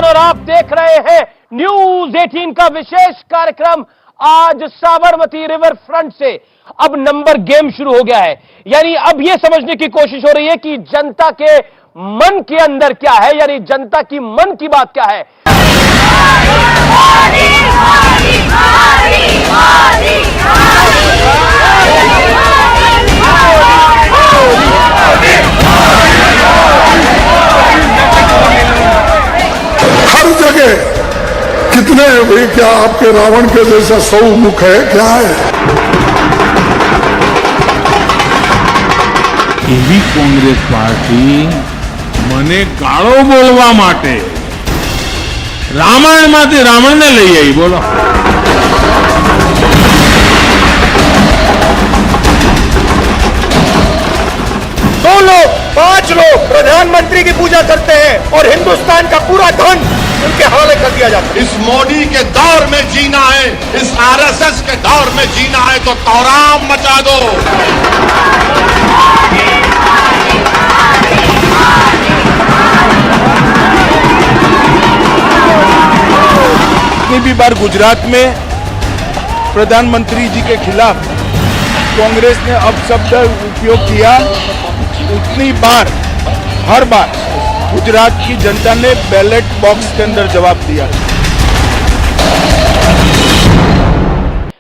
और आप देख रहे हैं न्यूज 18 का विशेष कार्यक्रम। आज साबरमती रिवर फ्रंट से अब नंबर गेम शुरू हो गया है। यानी अब यह समझने की कोशिश हो रही है कि जनता के मन के अंदर क्या है, यानी जनता की मन की बात क्या है। हर जगह कितने भाई, क्या आपके रावण के जैसा 100 मुख है क्या है? એવી કોંગ્રેસ પાર્ટી મને ગાળો બોલવા માટે રામાયણમાંથી રાવણને લઈ આવી, બોલો। दो लोग, 5 लोग प्रधानमंत्री की पूजा करते हैं और हिंदुस्तान का पूरा धन उनके हवाले कर दिया जाता है। इस मोदी के दौर में जीना है, इस आरएसएस के दौर में जीना है तो तौराम मचा दो। कितनी भी बार गुजरात में प्रधानमंत्री जी के खिलाफ कांग्रेस ने अपशब्द उपयोग किया, उतनी बार हर बार गुजरात की जनता ने बैलेट बॉक्स के अंदर जवाब दिया।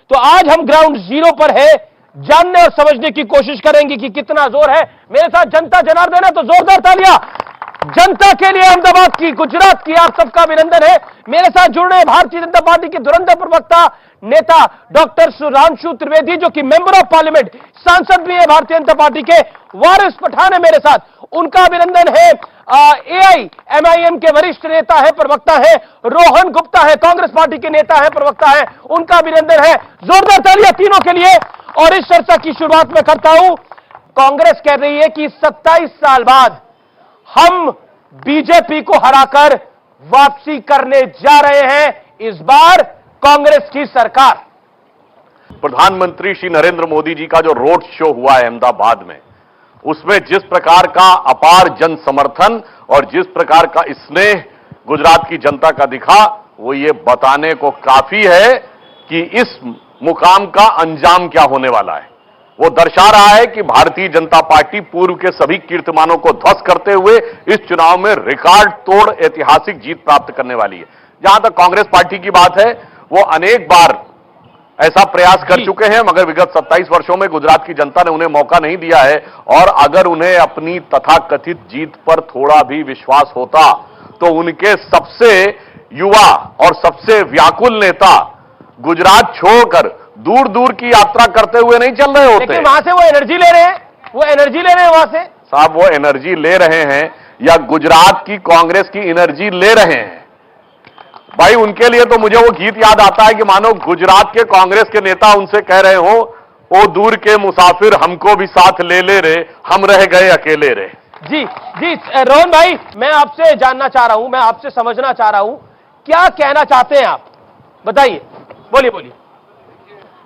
तो आज हम ग्राउंड जीरो पर है, जानने और समझने की कोशिश करेंगे कि कितना जोर है। मेरे साथ जनता जनार्दन है, तो जोरदार तालियां जनता के लिए। अहमदाबाद की, गुजरात की, आप सबका अभिनंदन है। मेरे साथ जुड़ रहे भारतीय जनता पार्टी के धुरंधर प्रवक्ता नेता डॉक्टर सुधांशु त्रिवेदी, जो कि मेंबर ऑफ पार्लियामेंट, सांसद भी है भारतीय जनता पार्टी के। वारिस पठान है मेरे साथ, उनका अभिनंदन है। AIMIM के वरिष्ठ नेता है, प्रवक्ता है। रोहन गुप्ता है, कांग्रेस पार्टी के नेता है, प्रवक्ता है, उनका अभिनंदन है। जोरदार तालियां तीनों के लिए। और इस चर्चा की शुरुआत में करता हूं। कांग्रेस कह रही है कि 27 साल बाद हम बीजेपी को हराकर वापसी करने जा रहे हैं। इस बार कांग्रेस की सरकार। प्रधानमंत्री श्री नरेंद्र मोदी जी का जो रोड शो हुआ है अहमदाबाद में, उसमें जिस प्रकार का अपार जन समर्थन और जिस प्रकार का स्नेह गुजरात की जनता का दिखा, वो ये बताने को काफी है कि इस मुकाम का अंजाम क्या होने वाला है। वो दर्शा रहा है कि भारतीय जनता पार्टी पूर्व के सभी कीर्तिमानों को ध्वस्त करते हुए इस चुनाव में रिकॉर्ड तोड़ ऐतिहासिक जीत प्राप्त करने वाली है। जहां तक कांग्रेस पार्टी की बात है, वो अनेक बार ऐसा प्रयास कर चुके हैं, मगर विगत 27 वर्षों में गुजरात की जनता ने उन्हें मौका नहीं दिया है। और अगर उन्हें अपनी तथाकथित जीत पर थोड़ा भी विश्वास होता तो उनके सबसे युवा और सबसे व्याकुल नेता गुजरात छोड़कर दूर दूर की यात्रा करते हुए नहीं चल रहे होते। लेकिन वहां से वो एनर्जी ले रहे हैं, वहां से। साहब, वो एनर्जी ले रहे हैं या गुजरात की कांग्रेस की एनर्जी ले रहे हैं? भाई, उनके लिए तो मुझे वो गीत याद आता है कि मानो गुजरात के कांग्रेस के नेता उनसे कह रहे हो, ओ दूर के मुसाफिर हमको भी साथ ले ले रे, हम रह गए अकेले रे। जी जी, रोहन भाई, मैं आपसे जानना चाह रहा हूं, मैं आपसे समझना चाह रहा हूं, क्या कहना चाहते हैं आप, बताइए, बोलिए।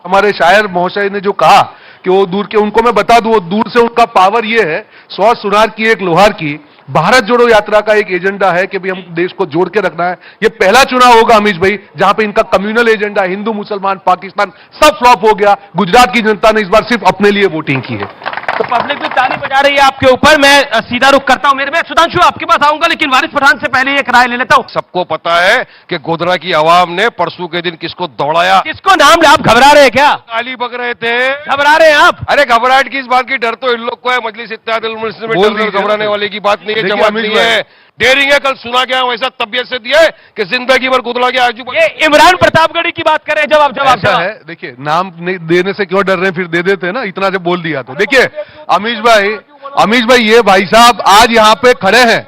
हमारे शायर महोदय ने जो कहा कि वो दूर के, उनको मैं बता दूं, वो दूर से उनका पावर ये है, 100 सुनार की एक लोहार की। भारत जोड़ो यात्रा का एक एजेंडा है कि भाई हम देश को जोड़ के रखना है। ये पहला चुनाव होगा अमीश भाई जहां पे इनका कम्युनल एजेंडा, हिंदू मुसलमान पाकिस्तान सब फ्लॉप हो गया। गुजरात की जनता ने इस बार सिर्फ अपने लिए वोटिंग की है। तो पब्लिक भी ताली बजा रही है आपके ऊपर। मैं सीधा रुख करता हूं, मैं सुधांशु आपके पास आऊंगा, लेकिन वारिस पठान से पहले एक राय ले लेता हूं। सबको पता है कि गोधरा की आवाम ने परसों के दिन किसको दौड़ाया, किसको नाम ले। आप घबरा रहे हैं क्या? गाली बक रहे थे। घबरा रहे हैं आप? अरे घबराहट की इस बात की, डर तो इन लोग को है। मजलिस इत्तेहादुल मुस्लिमीन में घबराने वाले की बात नहीं है, जमात नहीं है। डेयरिंग है, कल सुना गया वैसा तबियत से दिया है कि जिंदगी भर गुदला के आजू। ये इमरान प्रतापगढ़ी की बात करें। जवाब है। देखिए, नाम नहीं देने से क्यों डर रहे हैं, फिर दे देते हैं ना, इतना जब बोल दिया तो। देखिए अमीश भाई, ये भाई साहब आज यहाँ पे खड़े हैं,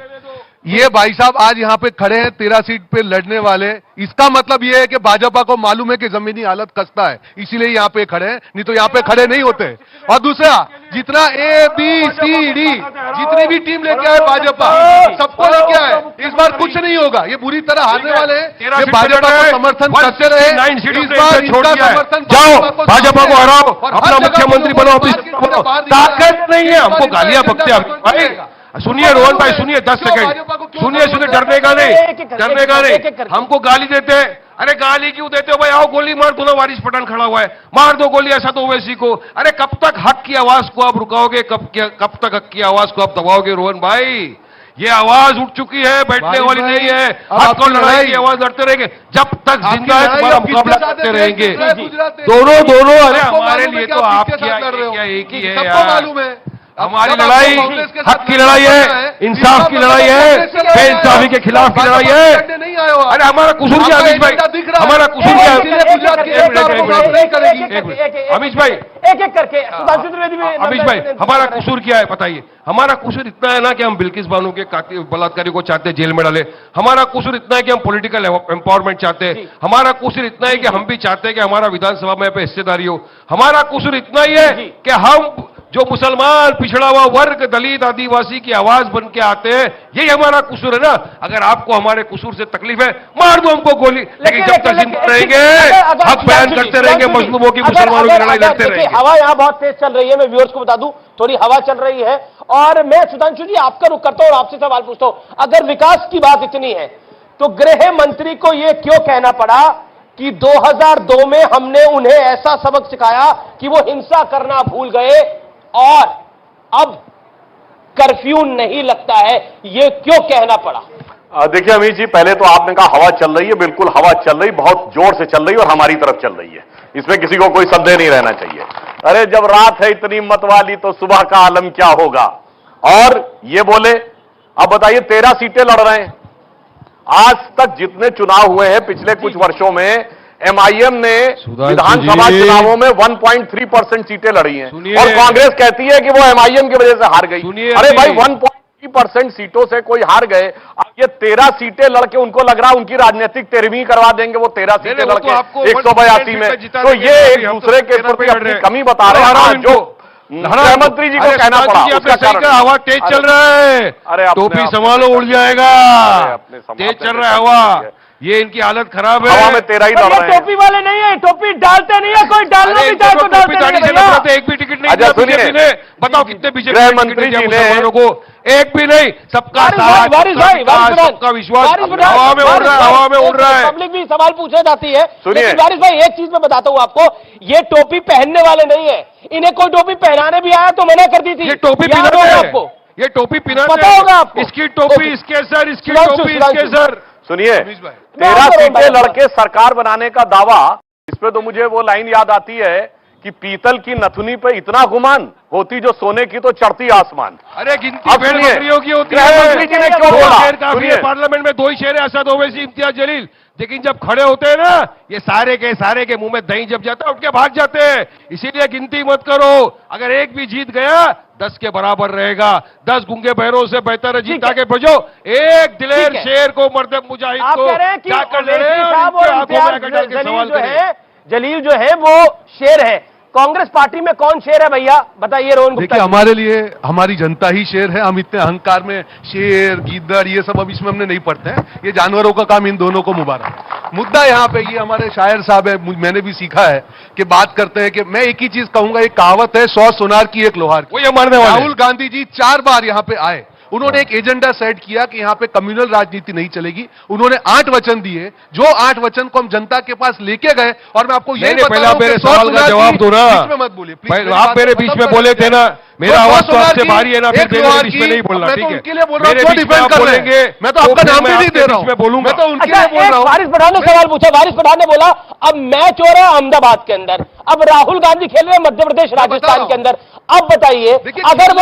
ये भाई साहब आज यहाँ पे खड़े हैं 13 सीट पे लड़ने वाले। इसका मतलब ये है कि भाजपा को मालूम है कि जमीनी हालत खस्ता है, इसीलिए यहाँ पे खड़े हैं, नहीं तो यहाँ पे खड़े नहीं होते। और दूसरा, जितना ABCD जितनी भी टीम लेके आए भाजपा, सबको लेके आए, इस बार कुछ नहीं होगा। ये बुरी तरह हारने वाले हैं। ये भाजपा को समर्थन करते रहे, इस बार इनका समर्थन, जाओ भाजपा को हराओ, अपना मुख्यमंत्री बनाओ। ताकत नहीं है, हमको गालियां बकते हैं। सुनिए रोहन भाई, सुनिए 10 सेकंड सुनिए, डरने का नहीं, डरने का नहीं। हमको गाली देते हैं, अरे गाली क्यों देते हो भाई, आओ गोली मार दो ना, वारिस पठान खड़ा हुआ है, मार दो गोली ऐसा तो ओवैसी को। अरे कब तक हक की आवाज को आप रुकाओगे, कब तक हक की आवाज को आप दबाओगे रोहन भाई? ये आवाज उठ चुकी है, बैठने वाली नहीं है। हक और लड़ाई की आवाज लड़ते रहेंगे जब तक जिंदा है, तुम्हारा मुकाबला करते रहेंगे दोनों। अरे हमारे लिए तो आप क्या एक ही है यार, मालूम है हमारी लड़ाई हक की लड़ाई है, इंसाफ की लड़ाई है, बेइंसाफी के खिलाफ की लड़ाई है। अरे हमारा कसूर क्या अमीश भाई, हमारा कसूर क्या? अमीश भाई, एक करके सुधांशु त्रिवेदी भी, अमीश भाई हमारा कसूर क्या है बताइए? हमारा कसूर इतना है ना कि हम बिल्किस बानो के बलात्कारी को चाहते हैं जेल में डाले। हमारा कसूर इतना है कि हम पॉलिटिकल एम्पावरमेंट चाहते हैं। हमारा कसूर इतना है कि हम भी चाहते हैं कि हमारा विधानसभा में पे हिस्सेदारी हो। हमारा कसूर इतना ही है कि हम जो मुसलमान, पिछड़ा हुआ वर्ग, दलित, आदिवासी की आवाज बन के आते हैं, यही हमारा कसूर है ना। अगर आपको हमारे कसूर से तकलीफ है, मार दो हमको गोली, लेकिन जब तक जिंदा रहेंगे, हक बयान करते रहेंगे, मजलूमों की, मुसलमानों की लड़ाई लड़ते रहेंगे। हवा यहाँ बहुत तेज चल रही है, मैं व्यूअर्स को बता दूं, थोड़ी हवा चल रही है। और मैं सुधांशु जी आपका रुख करता हूं और आपसे सवाल पूछता हूं, अगर विकास की बात इतनी है तो गृह मंत्री को यह क्यों कहना पड़ा कि 2002 में हमने उन्हें ऐसा सबक सिखाया कि वो हिंसा करना भूल गए और अब कर्फ्यू नहीं लगता है, ये क्यों कहना पड़ा? देखिए अमीश जी, पहले तो आपने कहा हवा चल रही है, बिल्कुल हवा चल रही, बहुत जोर से चल रही है और हमारी तरफ चल रही है, इसमें किसी को कोई संदेह नहीं रहना चाहिए। अरे जब रात है इतनी मत वाली तो सुबह का आलम क्या होगा। और ये बोले, अब बताइए 13 सीटें लड़ रहे हैं। आज तक जितने चुनाव हुए हैं पिछले कुछ वर्षों में, एमआईएम ने विधानसभा चुनावों में 1.3% सीटें लड़ी हैं और कांग्रेस कहती है कि वो एमआईएम की वजह से हार गई। अरे भाई 1.3% सीटों से कोई हार गए, अब ये 13 सीटें लड़के उनको लग रहा है उनकी राजनीतिक तेरहवीं करवा देंगे, वो 13 सीटें लड़के 182 में, तो ये एक दूसरे के प्रति अपनी कमी बता रहे हैं। जो गृहमंत्री जी को कहना पड़ा, हवा तेज चल रहा है, अरे टोपी संभालो उड़ जाएगा, तेज चल रहा है हवा, ये इनकी हालत खराब है। हवा में 13 ही लड़ रहे हैं। टोपी वाले नहीं है, टोपी डालते नहीं है, कोई डालना भी चाहे तो डालते नहीं है। एक भी टिकट नहीं दिया बीजेपी ने, बताओ कितने बीजेपी गृह मंत्री जी ने को, एक भी नहीं, सबका साथ, सबका विश्वास हवा में उड़ रहा है, हवा में उड़ रहा है। पब्लिक भी सवाल पूछने जाती है, लेकिन वारिस भाई एक चीज मैं बताता हूं आपको, ये टोपी पहनने वाले नहीं है, इन्हें कोई टोपी पहनाने भी आया तो मना कर दी थी। ये टोपी पहनाते हैं आपको, ये टोपी पहनाते पता होगा आपको, इसकी टोपी इसके सर, इसकी टोपी इसके सर। सुनिए, 13 सीटें लड़के सरकार बनाने का दावा, इस पे तो मुझे वो लाइन याद आती है कि पीतल की नथुनी पे इतना गुमान, होती जो सोने की तो चढ़ती आसमान। अरे गिनती भेड़ बकरियों की होती है। गृहमंत्री जी ने क्यों बोला? पार्लियामेंट में 2 ही शेर असद ओवैसी इम्तियाज जलील, लेकिन जब खड़े होते हैं ना, ये सारे के मुंह में दही जब जाता है उठ के भाग जाते हैं। इसीलिए गिनती मत करो, अगर एक भी जीत गया 10 के बराबर रहेगा। 10 गूंगे बहरों से बेहतर है जीत आगे बजो। एक दिलेर शेर को, मर्द मुजाहिद को जाकर जलील जो है वो शेर है। कांग्रेस पार्टी में कौन शेर है भैया, बताइए रोहन गुप्ता। देखिए हमारे लिए हमारी जनता ही शेर है। हम इतने अहंकार में शेर, गीदड़ ये सब अब इसमें हमने नहीं पढ़ते हैं, ये जानवरों का काम, इन दोनों को मुबारक। मुद्दा यहाँ पे ये हमारे शायर साहब है, मैंने भी सीखा है कि बात करते हैं कि मैं एक ही चीज कहूंगा, एक कहावत है, 100 सुनार की एक लोहार की। राहुल गांधी जी 4 बार यहाँ पे आए, उन्होंने एक एजेंडा सेट किया कि यहाँ पे कम्युनल राजनीति नहीं चलेगी। उन्होंने 8 वचन दिए, जो 8 वचन को हम जनता के पास लेके गए। और मैं आपको यही बता रहा हूं, मेरे सवाल का जवाब दो ना, बीच में मत बोलिए, आप मेरे बीच में बोले थे ना, मेरा आवाज तो आपसे भारी है ना, फिर मेरे बीच में नहीं बोलना, ठीक है? उनके लिए बोल रहा हूं, डिफेंड कर लेंगे, मैं तो आपका नाम भी नहीं दे रहा हूं, मैं तो उनके लिए बोल रहा हूं। वारिस पठान ने सवाल पूछा, वारिस पठान ने बोला अब मैच हो रहा है अहमदाबाद के अंदर, अब राहुल गांधी खेल रहे हैं मध्य प्रदेश राजस्थान के अंदर। अब बताइए, अगर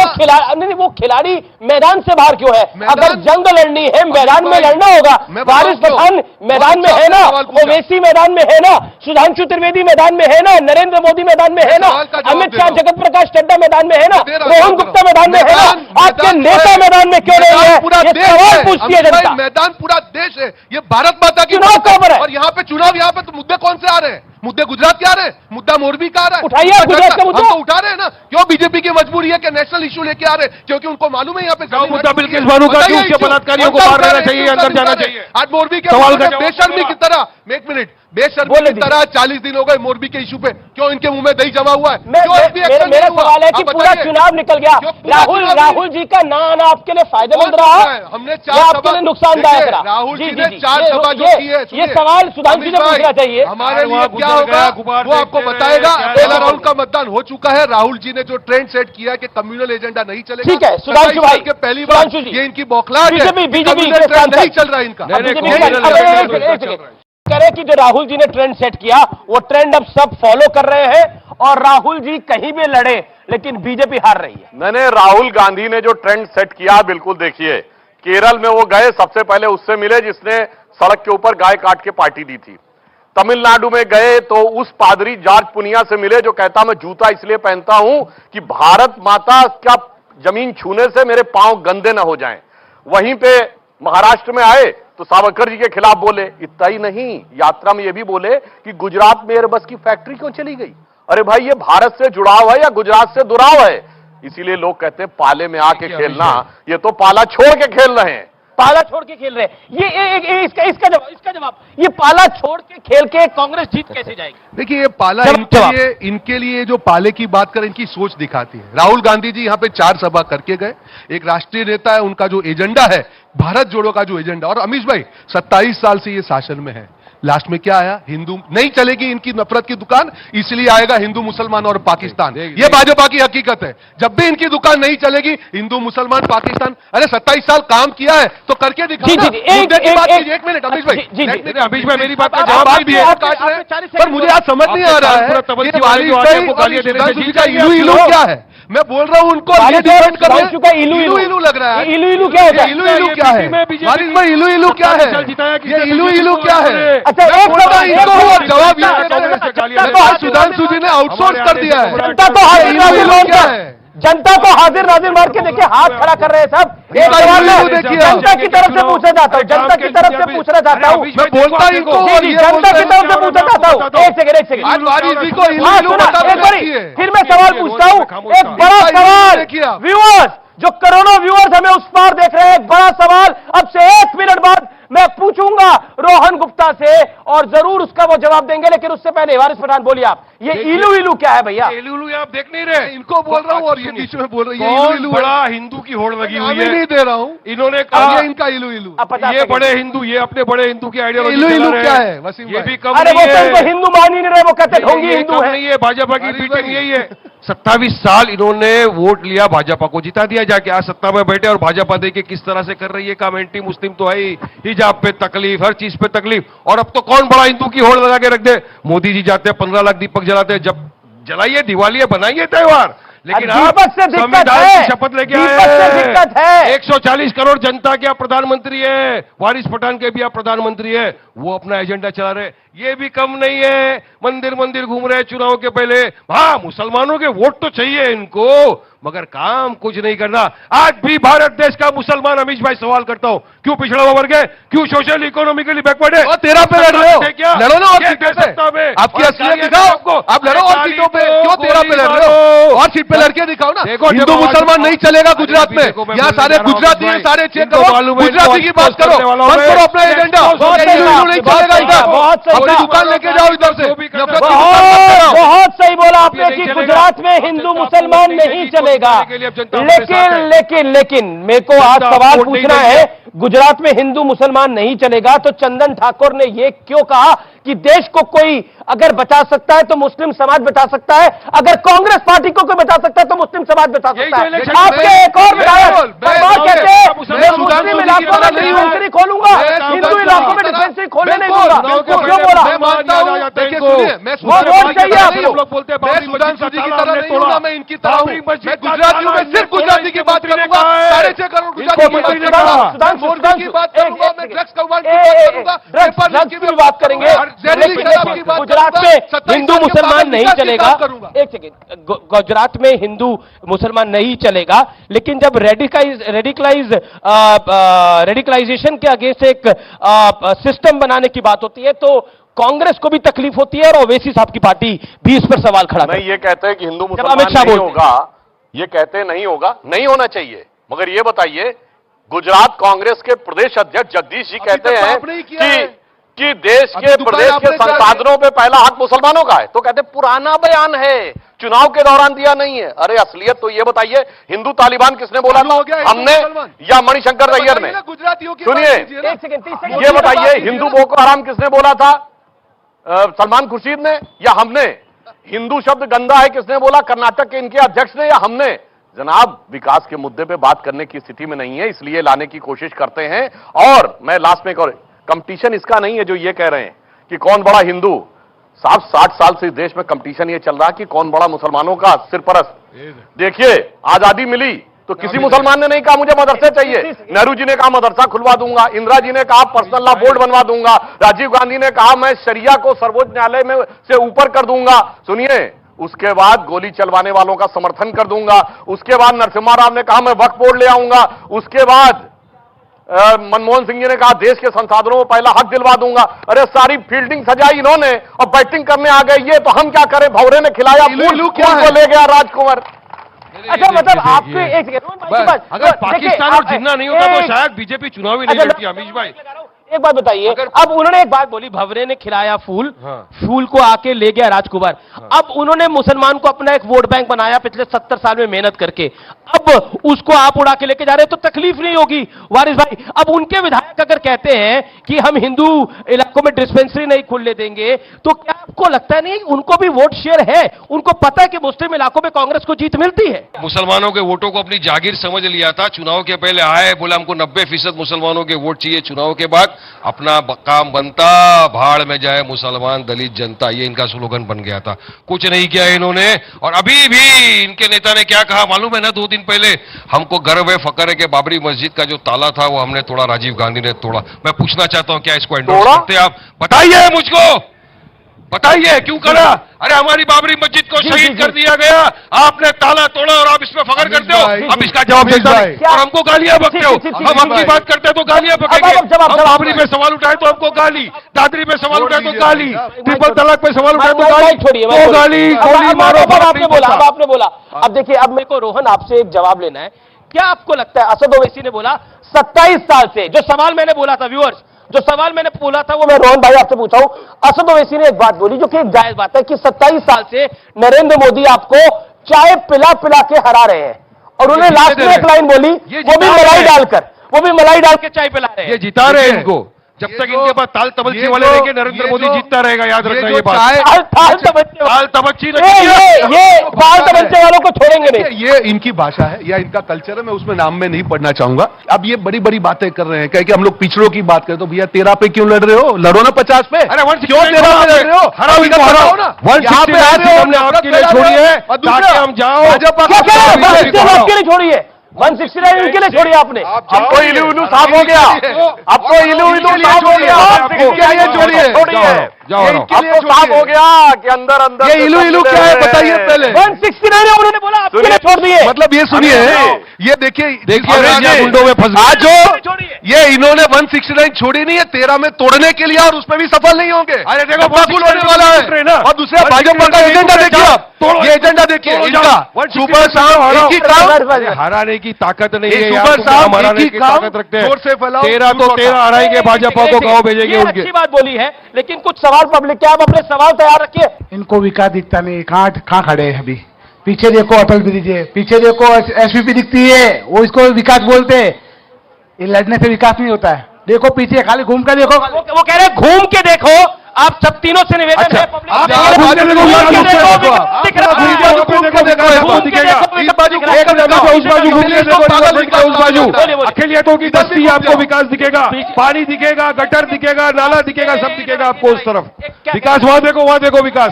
वो खिलाड़ी मैदान से बाहर क्यों है? अगर जंग लड़नी है, मैदान में लड़ना होगा। वारिस पठान मैदान में है ना, ओवैसी मैदान में है ना, सुधांशु त्रिवेदी मैदान में है ना, नरेंद्र मोदी मैदान में है ना, अमित शाह, जगत प्रकाश नड्डा मैदान में है ना, रोहन गुप्ता मैदान में है ना, आपके नेता मैदान में क्यों नहीं है? पूरा ये सवाल पूछती है जनता। मैदान पूरा देश है, ये भारत माता की चुनाव कब है? और यहाँ पे चुनाव अब यहाँ पे तो मुद्दे कौन से आ रहे हैं? मुद्दे गुजरात के आ रहे हैं, मुद्दा मोरबी का आ रहा है। उठाइए आप गुजरात का मुद्दा। हम तो उठा रहे हैं ना। क्यों बीजेपी की मजबूरी है कि नेशनल इशू लेके आ रहे हैं? क्योंकि उनको मालूम है यहाँ पे क्यों मुद्दा बिल्किस बानो का, क्यों उसके बलात्कारियों को मार देना चाहिए, अंदर जाना चाहिए? आज मोरबी के सवाल का जवाब बेशर्मी की तरह, एक मिनट, बेशर्मी की तरह 40 दिन हो गए मोरबी के इशू पे, क्यों इनके मुंह में दही जमा हुआ है? क्यों SB एक्शन मेरा नहीं हुआ? सवाल है कि आप पूरा बताइए। चुनाव निकल गया, क्यों पूरा चुनाव राहुल जी का ना आना आपके लिए फायदेमंद रहा, हमने या 4 आपके लिए नुकसानदायक रहा? राहुल जी ने जी, 4 सभा जो की है, ये सुनिए, सवाल सुधांशु जी अमित से पूछना भाई, चाहिए। हमारे लिए वहाँ क्या गुजर होगा गया, गुबार वो आपको देखते बताएगा। रहे, क्या पहला है? राउंड का मतदान हो चुका है। राहुल जी ने जो ट्रेंड सेट किया है कि कम्युनल एजेंडा नहीं चलेगा, ठीक है, सुधांशु 27 भाई, साल के पहली बार सुधांशु जी, ये इनकी बौखलाहट है। बीजेपी कम्युनल के ट्रेंड नहीं सांसद। चल रहा है इनका। नहीं, बीजेपी नहीं, का- कॉन्ग्रेस अब चल एक रहा है। सेकंड। कह रहे कि जो राहुल जी ने ट्रेंड सेट किया वो ट्रेंड अब सब फॉलो कर रहे हैं और राहुल जी कहीं भी लड़े लेकिन बीजेपी हार रही है। मैंने राहुल गांधी ने जो ट्रेंड सेट किया, बिल्कुल देखिए, केरल में वो गए, सबसे पहले उससे मिले जिसने सड़क के ऊपर गाय काट के पार्टी दी थी। तमिलनाडु में गए तो उस पादरी जॉर्ज पुनिया से मिले जो कहता मैं जूता इसलिए पहनता हूं कि भारत माता का जमीन छूने से मेरे पांव गंदे ना हो जाएं। वहीं पे महाराष्ट्र में आए तो सावरकर जी के खिलाफ बोले। इतना ही नहीं, यात्रा में यह भी बोले कि गुजरात में एयरबस की फैक्ट्री क्यों चली गई? अरे भाई, ये भारत से जुड़ाव है या गुजरात से दुराव है? इसीलिए लोग कहते हैं पाले में आके खेलना, ये तो पाला छोड़ के खेल रहे हैं। पाला छोड़ के खेल रहे हैं। ये इसका जवाब, ये पाला छोड़ के खेल के कांग्रेस जीत कैसे जाएगी? देखिए, ये पाला इनके लिए जो पाले की बात करें, इनकी सोच दिखाती है। राहुल गांधी जी यहाँ पे 4 सभा करके गए। एक राष्ट्रीय नेता है, उनका जो एजेंडा है भारत जोड़ो का जो एजेंडा, और अमीश भाई 27 साल से ये शासन में है। लास्ट में क्या आया? हिंदू नहीं चलेगी इनकी नफरत की दुकान, इसलिए आएगा हिंदू मुसलमान और पाकिस्तान। ये भाजपा की हकीकत है। जब भी इनकी दुकान नहीं चलेगी, हिंदू मुसलमान पाकिस्तान। अरे 27 साल काम किया है तो करके दिखाओ ना। मुद्दे की बात कीजिए। एक मिनट अमीश भाई, अमीश भाई मेरी बात का आप- जवाब आप- नहीं दिए। आप- काट रहे हैं। आप- आप- पर मुझे आज समझ नहीं आ रहा है तवज्जो कि वाले जो वारिस आगे आपको भाई गालियां देने से सुधांशु जी जीत का जाएंगे, इलू इलू आप क्या है? मैं बोल रहा हूं उनको ये डिफेंड कर रहे सुधांशु का इलू इलू इलू लग रहा है। इलू इलू क्या होता है? इलू इलू क्या है? वारिस भाई इलू इलू क्या है? ये इलू इलू क्या है? अच्छा, एक सवाल इनको एक वो सवाल- जवाब ये जनता दे रहे को हैं। गालियां जनता को सुधांशु जी ने आउटसोर्स कर दिया है। जनता को हाजिर इलू नाजिर इलू मार क्या के- है? जनता को हाजिर नाजिर मार के देखिए, हाथ खड़ा कर रहे हैं सब। एक इलू सवाल इलू मैं देखिए। जनता की तरफ से पूछना चाहता हूँ, जनता की तरफ से पूछना चाहता हूँ। मैं बोलता ही इनको जी, जी, जनता की तरफ से पूछना चाहता हूँ। एक सेकंड आज वारिस जी को इलू हाँ, इलू सुना, बताना एक बारी चाहिए। फिर मैं सवाल पूछता हूँ। एक बड़ा इतना इलू सवाल, देखिए आप। व्यूअर्स, जो करोड़ों व्यूअर्स हमें उस पार देख रहे हैं, एक बड़ा सवाल अब से 1 मिनट बाद मैं पूछूंगा रोहन गुप्ता से और जरूर उसका वो जवाब देंगे। लेकिन उससे पहले वारिस पठान बोलिए आप, ये इलू इलू क्या है भैया? इलू इलू आप देख नहीं रहे? इनको बोल रहा हूँ और ये बीच में बोल रही है इलू कौन इलू। बड़ा हिंदू की होड़ लगी हुई मैं है? नहीं दे रहा हूँ। इन्होंने अब कहा ये इनका इलू इलू। अब 50 ये सेकंड। बड़े हिंदू, ये अपने बड़े हिंदू की आइडियोलॉजी इलू चला इलू रहे क्या हैं। है वसीम ये भाई? भी कम अरे वो नहीं तो है। इनको हिंदू मान ही नहीं रहे, वो कहते ढोंगी ये हिंदू कम है। नहीं है, भाजपा की अरे बीटिंग भाई। यही है। 27 साल इन्होंने वोट लिया, भाजपा को जिता दिया जाके, आज सत्ता में बैठे और भाजपा देखिए किस तरह से कर रही है काम। एंटी मुस्लिम तो है ही, हिजाब पे तकलीफ, हर चीज पे तकलीफ, और अब तो कौन बड़ा हिंदू की होड़ लगा के रख दे? मोदी जी जाते हैं 15 लाख दीपक जलाते हैं। जब जलाइए, दिवाली है, बनाइए त्योहार, लेकिन अब आप दीपक से दिक्कत संविधान है। की शपथ लेके दीपक से आए दिक्कत है। 140 करोड़ जनता के आप प्रधानमंत्री है, वारिस पठान के भी आप प्रधानमंत्री है, वो अपना एजेंडा चला रहे। ये भी कम नहीं है, मंदिर मंदिर घूम रहे हैं चुनाव के पहले। हाँ, मुसलमानों के वोट तो चाहिए इनको, मगर काम कुछ नहीं करना। आज भी भारत देश का मुसलमान, अमीश भाई सवाल करता हूं, क्यों पिछड़ा हुआ वर्ग है? क्यों सोशल इकोनॉमिकली बैकवर्ड है? और 13 पे लड़ रहे हो, क्या? लड़ो ना और ये सीटों पे। सत्ता में। आपकी और असलियत गालियां दिखाओ, आपको। आप लड़ो और गाली सीटों पे। दो, क्यों 13 पे लड़ रहे हो? मारो। और सीट पे लड़के दिखाओ ना। देखो, हिंदू देखो, मुसलमान आज- नहीं चलेगा गुजरात अभी में। देखो, मैं यहाँ बोलने सारे जा रहा हूं, गुजराती हैं, भाई। सारे चेक इनको करो, मालूम है, गुजराती की इनको बात करो, करने वाला हूं बंद मैं। करो अपना एजेंडा। बहुत ये सही इलू कहा, इलू नहीं बहुत चलेगा सही कहा, इधर। बहुत सही अपनी कहा। दुकान लेके जाओ इधर से। जो भी करना नफरत की दुकान मत बहुत लगाओ। बहुत सही बोला आपने ये कि नहीं चलेगा। गुजरात में अब हिंदू जनता मुसलमान वोट नहीं देगी, चलेगा। वोट देने के लिए अब जनता अपने साथ है। लेकिन मेरे को आज जनता सवाल वोट नहीं पूछना देगी। है, गुजरात में हिंदू मुसलमान नहीं चलेगा तो चंदन ठाकुर ने यह क्यों कहा कि देश को कोई अगर बचा सकता है तो मुस्लिम समाज बचा सकता है, अगर कांग्रेस पार्टी को कोई बचा सकता है तो मुस्लिम समाज बचा सकता है। इलेक्शन आपके में- एक और विधायक बिल्कुल, परमार बिल्कुल, कहते हैं, बिल्कुल, मैं बिल्कुल, मुस्लिम बिल्कुल, इलाकों में बिल्कुल, डिस्पेंसरी खोलूंगा, बिल्कुल, हिंदू बिल्कुल, इलाकों में बिल्कुल, डिस्पेंसरी खोलने नहीं बिल्कुल, दूंगा। बिल्कुल, क्यों बोला? मैं मानता हूं, देखिए सुनिए, मैं वो वोट चाहिए नहीं आपको। हूं। मैं सुधांशु जी की तरह नहीं हूं ना, मैं इनकी तरह हूं। मैं गुजरातियों में सिर्फ गुजराती की बात करूंगा। 6.5 करोड़ गुजराती की बात करूंगा। मोदी की बात करूंगा, मैं ड्रग्स कौभांड की बात करूंगा, पेपर लीक की भी बात करेंगे, जहरीली शराब की बात गुजरात करूंगा, में 27 हिंदू साल के मुसलमान बाद नहीं विकास की चलेगा। बात करूंगा। एक सेकेंड, गुजरात में हिंदू मुसलमान नहीं चलेगा, लेकिन जब रेडिकलाइजेशन के अगेंस्ट एक सिस्टम बनाने की बात होती है तो कांग्रेस को भी तकलीफ होती है और ओवैसी साहब की पार्टी भी इस पर सवाल खड़ा नहीं, ये कहते हैं कि हिंदू अमित मुसलमान शाह नहीं बोलते होगा, ये कहते हैं नहीं होगा, नहीं होना चाहिए। मगर ये बताइए, गुजरात कांग्रेस के प्रदेश अध्यक्ष जगदीश जी कहते हैं कि देश के प्रदेश के संसाधनों पे पहला हक मुसलमानों का है, तो कहते पुराना बयान है, चुनाव के दौरान दिया नहीं है। अरे असलियत तो ये बताइए, हिंदू तालिबान किसने बोला था, हमने या मणिशंकर अय्यर ने? सुनिए, ये बताइए, हिंदू बोको हराम किसने बोला था, सलमान खुर्शीद ने या हमने? हिंदू शब्द गंदा है किसने बोला, कर्नाटक के इनके अध्यक्ष ने या हमने? जनाब, विकास के मुद्दे पे बात करने की स्थिति में नहीं है, इसलिए लाने की कोशिश करते हैं। और मैं लास्ट में एक कंपटीशन इसका नहीं है जो ये कह रहे हैं कि कौन बड़ा हिंदू। साहब 60 साल से इस देश में कंपटीशन ये चल रहा है कि कौन बड़ा मुसलमानों का सिरपरस्त। देखिए, आजादी मिली तो किसी मुसलमान ने नहीं कहा मुझे मदरसे चाहिए, नेहरू जी ने कहा मदरसा खुलवा दूंगा, इंदिरा जी ने कहा पर्सनल लॉ बोर्ड बनवा दूंगा, राजीव गांधी ने कहा मैं शरिया को सर्वोच्च न्यायालय में से ऊपर कर दूंगा। सुनिए, उसके बाद गोली चलवाने वालों का समर्थन कर दूंगा, उसके बाद नरसिम्हा राव ने कहा मैं वक्फ बोर्ड ले आऊंगा, उसके बाद मनमोहन सिंह जी ने कहा देश के संसाधनों में पहला हक दिलवा दूंगा। अरे सारी फील्डिंग सजाई इन्होंने और बैटिंग करने आ गए ये, तो हम क्या करें? भौरे ने खिलाया, फूल को ले गया राजकुमार। अच्छा, मतलब आपके एक अगर पाकिस्तान और जिन्ना नहीं होता तो शायद बीजेपी चुनाव ही नहीं लड़ती। अमीश भाई, एक बात बताइए, अब उन्होंने एक बात बोली, भवरे ने खिलाया फूल, फूल को आके ले गया राजकुमार। अब उन्होंने मुसलमान को अपना एक वोट बैंक बनाया पिछले 70 साल में मेहनत करके, अब उसको आप उड़ा के लेके जा रहे हैं तो तकलीफ नहीं होगी वारिस भाई? अब उनके विधायक अगर कहते हैं कि हम हिंदू इलाकों में डिस्पेंसरी नहीं खुलने देंगे, तो क्या आपको लगता नहीं उनको भी वोट शेयर है? उनको पता है कि मुस्लिम इलाकों में कांग्रेस को जीत मिलती है। मुसलमानों के वोटों को अपनी जागीर समझ लिया था, चुनाव के पहले आए, बोला हमको 90% मुसलमानों के वोट चाहिए, चुनाव के बाद अपना काम बनता, भाड़ में जाए मुसलमान दलित जनता, ये इनका स्लोगन बन गया था। कुछ नहीं किया इन्होंने। और अभी भी इनके नेता ने क्या कहा मालूम है ना? 2 दिन पहले, हमको गर्व है, फकर है कि बाबरी मस्जिद का जो ताला था वो हमने तोड़ा, राजीव गांधी ने तोड़ा। मैं पूछना चाहता हूं क्या इसको एंडोर्स करते आप? बताइए मुझको, बताइए क्यों करा? अरे हमारी बाबरी मस्जिद को शहीद कर दिया गया, आपने ताला तोड़ा और आप इसमें फखर करते हो। अब इसका जवाब देता है और हमको गालियां बकते हो। हम अपनी बात करते हैं तो गालियां बकेंगे, हम बाबरी पे सवाल उठाए तो हमको गाली, दादरी पे सवाल उठाए तो गाली, ट्रिपल तलाक पे सवाल उठाए तो गाली, तो गाली, गोली मारो। आपने बोला, अब आपने बोला, अब देखिए, अब मेरे को रोहन आपसे एक जवाब लेना है। क्या आपको लगता है, असद ओवैसी ने बोला 27 साल से, जो सवाल मैंने बोला था व्यूअर्स, जो सवाल मैंने बोला था वो मैं रोहन भाई आपसे पूछा हूं, असद ओवैसी ने एक बात बोली जो कि एक जायज बात है कि 27 साल से नरेंद्र मोदी आपको चाय पिला पिला के हरा रहे हैं, और उन्होंने लास्ट में एक लाइन बोली, वो भी मलाई डाल के चाय पिला रहे हैं। ये जिता रहे हैं इनको, जब तक इनके पास ताल तबच्ची वाले रहेंगे नरेंद्र मोदी जीतता रहेगा, याद रखना ये बात। ताल तबच्ची ये बाल तबच्चे वालों को छोड़ेंगे नहीं। ये इनकी भाषा है या इनका कल्चर है, मैं उसमें नाम में नहीं पढ़ना चाहूंगा। अब ये बड़ी बड़ी बातें कर रहे हैं, कह कि हम लोग पिछड़ों की बात करें, तो भैया 13 पे क्यों लड़ रहे हो? लड़ो ना 50 पे। अरे क्यों 13 पे लड़ रहे हो? हराओ ना। 169 हमने आपके लिए छोड़ी है ताकि हम जाओ। आपके लिए छोड़ी है 169 इनके लिए छोड़िए आपने। आपको इलू इलू साफ हो गया, आपको इलू इलू साफ हो गया, आपको साफ हो गया कि अंदर अंदर ये इलू इलू क्या है बताइए पहले। 169 है उन्होंने बोला आपके लिए छोड़ दिए। मतलब ये सुनिए, ये देखिए गुंडों में फंस आज जो ये इन्होंने 169 छोड़ी नहीं है, 13 में तोड़ने के लिए, और उसमें भी सफल नहीं होंगे। अरे देखो बाकुल होने वाला है। और दूसरा भाजपा का एजेंडा देखिए आप, ये एजेंडा देखिए इनका, सुपर शाम हराने की ताकत नहीं है, सुपर शाम हराने की ताकत रखते हैं। जोर से फैलाओ, 13 तो 13 हराएंगे, भाजपा को गाँव भेजेंगे उनके। अच्छी बात बोली है, लेकिन कुछ सवाल पब्लिक के, आप अपने सवाल तैयार रखिए। इनको विकास दिखता नहीं, कहाँ खड़े हैं अभी? पीछे देखो अटल ब्रिज है, पीछे देखो एसपीपी दिखती है, वो इसको विकास बोलते हैं। ये लड़ने से विकास नहीं होता है। देखो पीछे, खाली घूम कर देखो। वो कह रहे हैं घूम के देखो। आप सब तीनों से निवेदन है, अखिलियतों की दस्ती, आपको विकास दिखेगा, पानी दिखेगा, गटर दिखेगा, नाला दिखेगा, सब दिखेगा आपको उस तरफ। विकास वहां देखो विकास।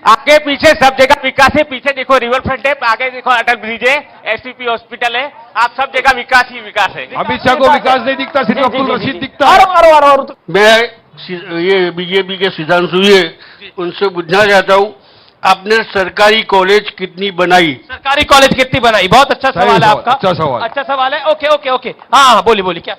आगे पीछे सब जगह विकास है। पीछे देखो रिवर फ्रंट है, आगे देखो अटल ब्रिज है, एसपीपी हॉस्पिटल है, आप सब जगह विकास ही विकास है। अमित शाह को विकास नहीं दिखता, सिर्फ अब्दुल रशीद दिखता है। मैं ये बीजेपी के सिद्धांशु है, उनसे पूछना चाहता हूँ, आपने सरकारी कॉलेज कितनी बनाई? सरकारी कॉलेज कितनी बनाई? बहुत अच्छा सवाल है आपका, अच्छा सवाल, अच्छा सवाल है। ओके, हाँ बोलिए क्या?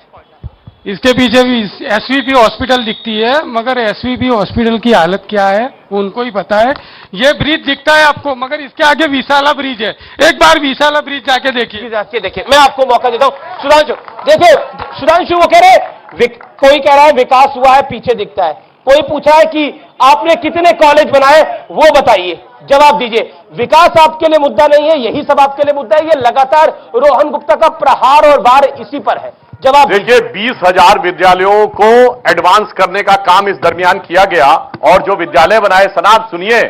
इसके पीछे भी एसवीपी हॉस्पिटल दिखती है, मगर एसवीपी हॉस्पिटल की हालत क्या है उनको ही पता है। ये ब्रिज दिखता है आपको, मगर इसके आगे विशाला ब्रिज है। एक बार विशाला ब्रिज जाके देखिए। देखिए, मैं आपको मौका देता हूं। सुधांशु, देखिए सुधांशु, वो कह रहे कोई कह रहा है विकास हुआ है, पीछे दिखता है। कोई पूछा है कि आपने कितने कॉलेज बनाए, वो बताइए, जवाब दीजिए। विकास आपके लिए मुद्दा नहीं है, यही सब आपके लिए मुद्दा है। ये लगातार रोहन गुप्ता का प्रहार और वार इसी पर है। जवाब देखिए, 20,000 विद्यालयों को एडवांस करने का काम इस दरमियान किया गया, और जो विद्यालय बनाए, सनाब सुनिए,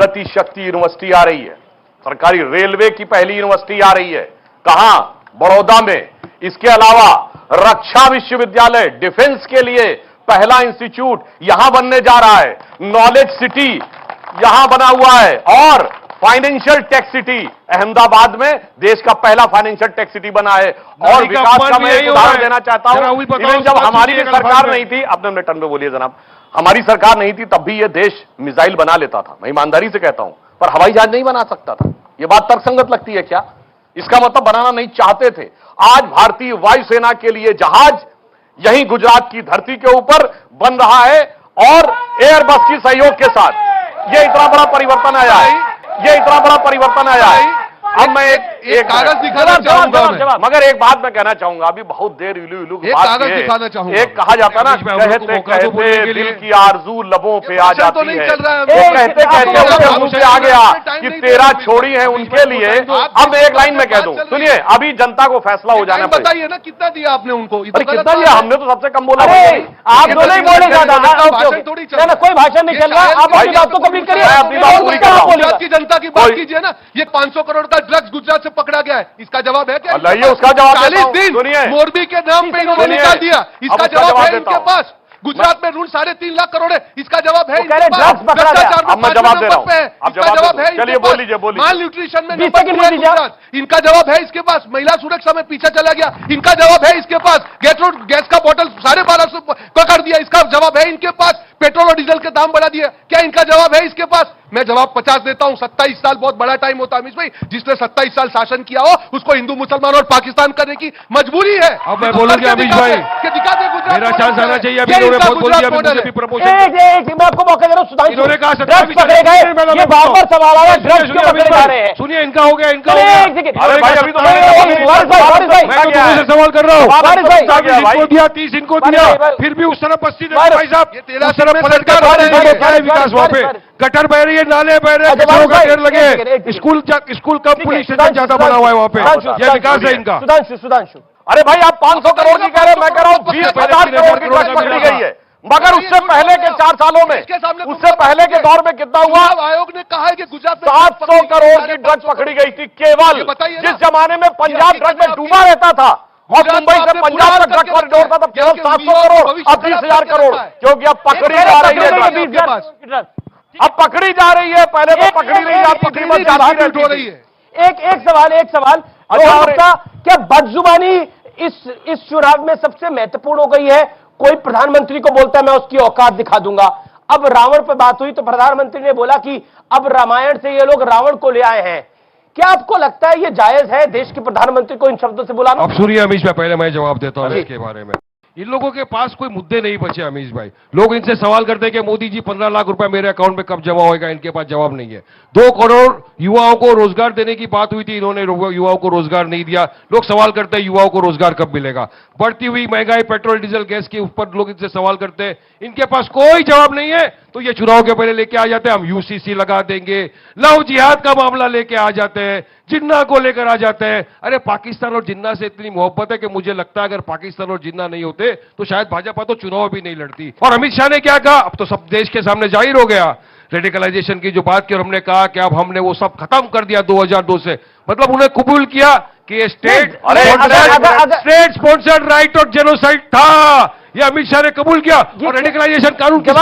गति शक्ति यूनिवर्सिटी आ रही है, सरकारी रेलवे की पहली यूनिवर्सिटी आ रही है। कहां? बड़ौदा में। इसके अलावा रक्षा विश्वविद्यालय, डिफेंस के लिए पहला इंस्टीट्यूट यहां बनने जा रहा है। नॉलेज सिटी यहां बना हुआ है, और फाइनेंशियल टेक सिटी अहमदाबाद में देश का पहला फाइनेंशियल टेक सिटी बना है। और विकास का मैं एक उदाहरण देना चाहता हूं। इवन जब हमारी भी सरकार नहीं थी, अपने मिनट में बोलिए जनाब, हमारी सरकार नहीं थी तब भी यह देश मिसाइल बना लेता था, मैं ईमानदारी से कहता हूं, पर हवाई जहाज नहीं बना सकता था। यह बात तर्कसंगत लगती है क्या? इसका मतलब बनाना नहीं चाहते थे। आज भारतीय वायुसेना के लिए जहाज यही गुजरात की धरती के ऊपर बन रहा है, और एयरबस की सहयोग के साथ यह इतना बड़ा परिवर्तन आया है। ये इतना बड़ा परिवर्तन आया है। अब मैं एक कागज दिखाना चाहूंगा, मगर एक बात मैं कहना चाहूंगा, अभी बहुत देर इलू इलू की बात है। एक कहा जाता ना, कहते कहते दिल की आरजू लबों पे आ जाती है, वो कहते कहते उनके मुंह से आ गया कि तेरा छोड़ी है उनके लिए। अब एक लाइन में कह दूं, सुनिए, अभी जनता को फैसला हो जाना चाहिए। बताइए ना, कितना दिया आपने उनको? कितना दिया? हमने तो सबसे कम बोला। आप दोनों ही बोले ज्यादा, कोई भाषण नहीं चल रहा। आप अपनी बात को कंप्लीट करिए, अपनी बात पूरी कर रहा हूं। गुजरात की जनता की बात कीजिए ना। ये 500 करोड़ का ड्रग्स गुजरात से पकड़ा गया है, इसका जवाब है क्या? लाइए उसका जवाब। 40 दिन मोरबी के नाम पे इन्होंने निकाल दिया, इसका जवाब है इनके पास? गुजरात में ऋण 3.5 लाख करोड़ है, इसका जवाब है इनके पास? भ्रष्टाचार में 5 नंबर पे है, इसका जवाब है इनके पास? माल न्यूट्रिशन में नंबर 2 है गुजरात, इनका जवाब है इसके पास? महिला सुरक्षा में पीछे चला गया, इनका जवाब है इसके पास? गैस का बोतल 1250 को कर दिया, इसका जवाब है इनके पास? पेट्रोल और डीजल के दाम बढ़ा दिए, क्या इनका जवाब है इसके पास? मैं जवाब 50 देता हूं। 27 साल बहुत बड़ा टाइम होता है अमीश भाई। जिसने 27 साल शासन किया हो, उसको हिंदू मुसलमान और पाकिस्तान करने की मजबूरी है। अब मैं बोलूंगा अमीश भाई, मेरा चांस आना चाहिए। अभी इन्होंने बहुत बोल दिया, मुझे भी प्रमोशन। मैं आपको मौका दे रहा हूं। सुधांशु, इन्होंने कहा ड्रग्स पकड़े गए, ये बार-बार सवाल आया, ड्रग्स क्यों पकड़े जा रहे हैं? सुनिए, इनका हो गया, इनका हो गया। अरे भाई, अभी तो मैं तो तुमसे सवाल कर रहा हूँ। इनको दिया 30, इनको दिया, फिर भी उस तरफ 80 देते भाई साहब, उस तरफ पलट कर विकास वहां पे गटर बह रही है, नाले बह रहे हैं, कचरों का ढेर लगे, स्कूल कम पुलिस स्टेशन ज्यादा बना हुआ है वहां पे। यह विकास है इनका। सुधांशु, अरे भाई, आप 500 करोड़ की कह रहे हैं, मैं कह रहा हूं 20,000 करोड़ की ड्रग्स पकड़ी गई है। मगर उससे पहले के 4 सालों में, उससे पहले के दौर में कितना हुआ? आयोग ने कहा है कि गुजरात में 700 करोड़ की ड्रग्स पकड़ी गई थी केवल। जिस जमाने में पंजाब ड्रग में डूबा रहता था और मुंबई से पंजाब तक ड्रग कॉरिडोर था, तब केवल 700 करोड़, अब 20,000 करोड़, क्योंकि अब पकड़ी जा रही है। अब पकड़ी जा रही है, पहले तो पकड़ी नहीं, अब पकड़ी मत हो रही है। एक सवाल क्या बदजुबानी इस चुनाव में सबसे महत्वपूर्ण हो गई है? कोई प्रधानमंत्री को बोलता है मैं उसकी औकात दिखा दूंगा। अब रावण पर बात हुई तो प्रधानमंत्री ने बोला कि अब रामायण से ये लोग रावण को ले आए हैं। क्या आपको लगता है ये जायज है देश के प्रधानमंत्री को इन शब्दों से बुलाना? अब सुनिए अमीश भाई, पहले मैं जवाब देता हूं इसके बारे में। इन लोगों के पास कोई मुद्दे नहीं बचे अमीश भाई। लोग इनसे सवाल करते हैं कि मोदी जी 15 लाख रुपए मेरे अकाउंट में कब जमा होएगा, इनके पास जवाब नहीं है। 2 करोड़ युवाओं को रोजगार देने की बात हुई थी, इन्होंने युवाओं को रोजगार नहीं दिया। लोग सवाल करते हैं युवाओं को रोजगार कब मिलेगा। बढ़ती हुई महंगाई, पेट्रोल डीजल गैस के ऊपर लोग इनसे सवाल करते हैं, इनके पास कोई जवाब नहीं है। तो ये चुनाव के पहले लेके आ जाते हैं हम यूसीसी लगा देंगे, लव जिहाद का मामला लेके आ जाते हैं, जिन्ना को लेकर आ जाते हैं। अरे पाकिस्तान और जिन्ना से इतनी मोहब्बत है कि मुझे लगता है अगर पाकिस्तान और जिन्ना नहीं होते तो शायद भाजपा तो चुनाव भी नहीं लड़ती। और अमित शाह ने क्या कहा, अब तो सब देश के सामने जाहिर हो गया। रेडिकलाइजेशन की जो बात की और हमने कहा कि अब हमने वो सब खत्म कर दिया 2002 से, मतलब उन्हें कबूल किया कि स्टेट स्पॉन्सर्ड राइट और जेनोसाइड था, ये अमित शाह ने कबूल किया। और रेडिकलाइजेशन कानून के